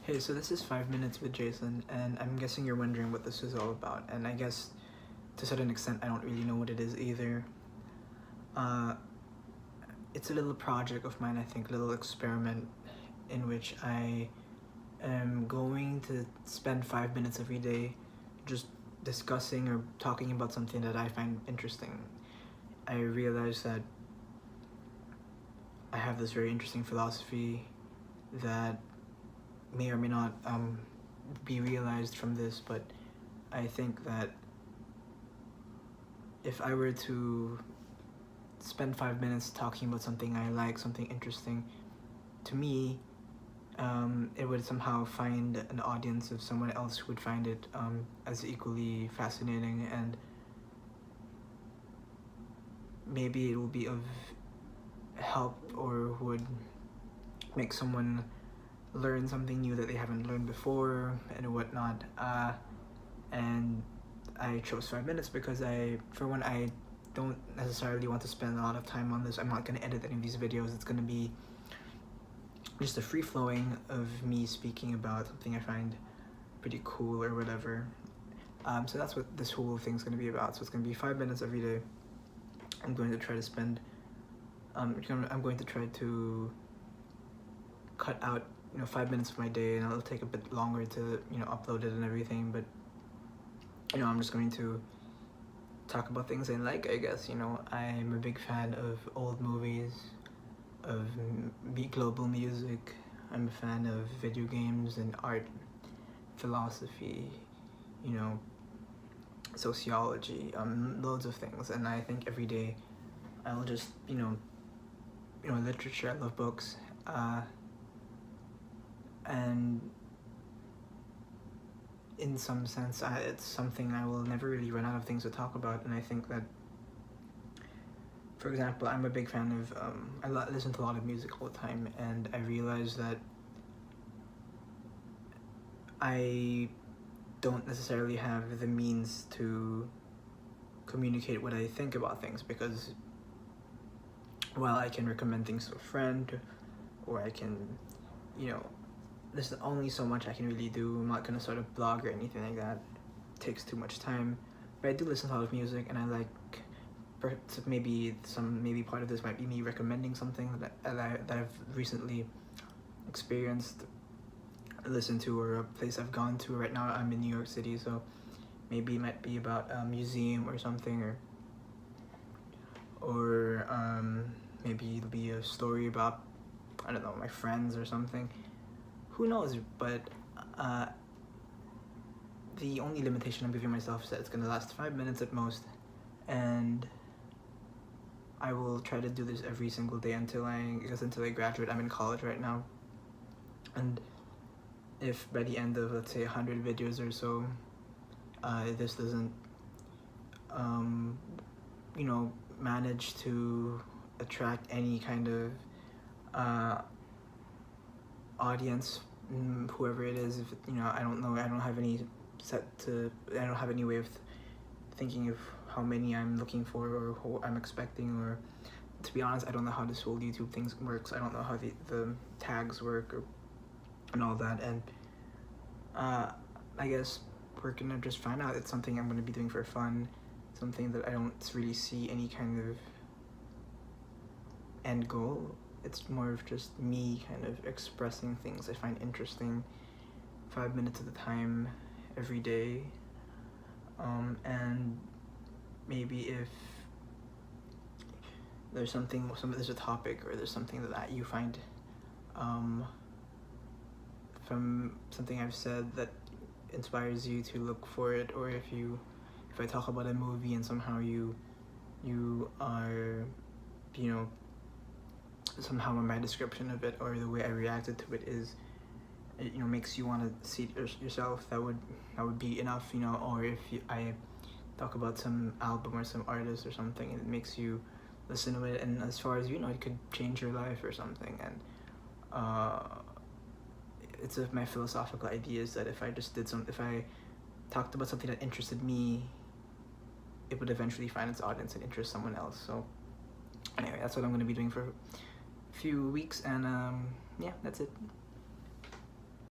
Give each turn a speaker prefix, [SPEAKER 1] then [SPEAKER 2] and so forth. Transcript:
[SPEAKER 1] Hey, so this is 5 minutes with Jason, and I'm guessing you're wondering what this is all about. And I guess to a certain extent, I don't really know what it is either. Uh, it's a little project of mine, I think, a little experiment in which I am going to spend 5 minutes every day just discussing or talking about something that I find interesting. I realize that I have this very interesting philosophy that may or may not be realized from this, but I think that if I were to spend 5 minutes talking about something I like, something interesting, to me, it would somehow find an audience of someone else who would find it as equally fascinating, and maybe it will be of help or would make someone learn something new that they haven't learned before and whatnot. And I chose 5 minutes because I don't necessarily want to spend a lot of time on this. I'm not going to edit any of these videos. It's going to be just a free flowing of me speaking about something I find pretty cool or whatever. So that's what this whole thing's going to be about. So it's going to be 5 minutes every day. I'm going to try to spend I'm going to try to cut out 5 minutes of my day, and it'll take a bit longer to upload it and everything, but I'm just going to talk about things I like, I guess. I'm a big fan of old movies, of global music. I'm a fan of video games and art, philosophy, sociology, loads of things. And I think every day I'll just literature. I love books, and in some sense it's something I will never really run out of things to talk about. And I think that, for example, I'm a big fan of I listen to a lot of music all the time, and I realize that I don't necessarily have the means to communicate what I think about things, because while I can recommend things to a friend, or I can, there's only so much I can really do. I'm not gonna start a blog or anything like that. It takes too much time. But I do listen to a lot of music, and I like, maybe part of this might be me recommending something that I've recently experienced, listened to, or a place I've gone to. Right now I'm in New York City, so maybe it might be about a museum or something, or maybe it'll be a story about, I don't know, my friends or something. Who knows? But the only limitation I'm giving myself is that it's gonna last 5 minutes at most, and I will try to do this every single day until I graduate. I'm in college right now, and if by the end of, let's say, 100 videos or so, this doesn't manage to attract any kind of audience, whoever it is, if I don't know, I don't have any way of thinking of how many I'm looking for or who I'm expecting, or to be honest, I don't know how this whole YouTube thing works. I don't know how the tags work and all that, and I guess we're gonna just find out. It's something I'm gonna be doing for fun, something that I don't really see any kind of end goal. It's more of just me kind of expressing things I find interesting, 5 minutes at a time, every day. And maybe if there's there's a topic, or there's something that you find from something I've said that inspires you to look for it, or if I talk about a movie and somehow you are, somehow my description of it or the way I reacted to it makes you want to see it yourself, that would be enough, or if I talk about some album or some artist or something, and it makes you listen to it, and as far as it could change your life or something. And it's of my philosophical ideas that if I talked about something that interested me, it would eventually find its audience and interest someone else. So anyway, that's what I'm going to be doing for a few weeks, and yeah, that's it.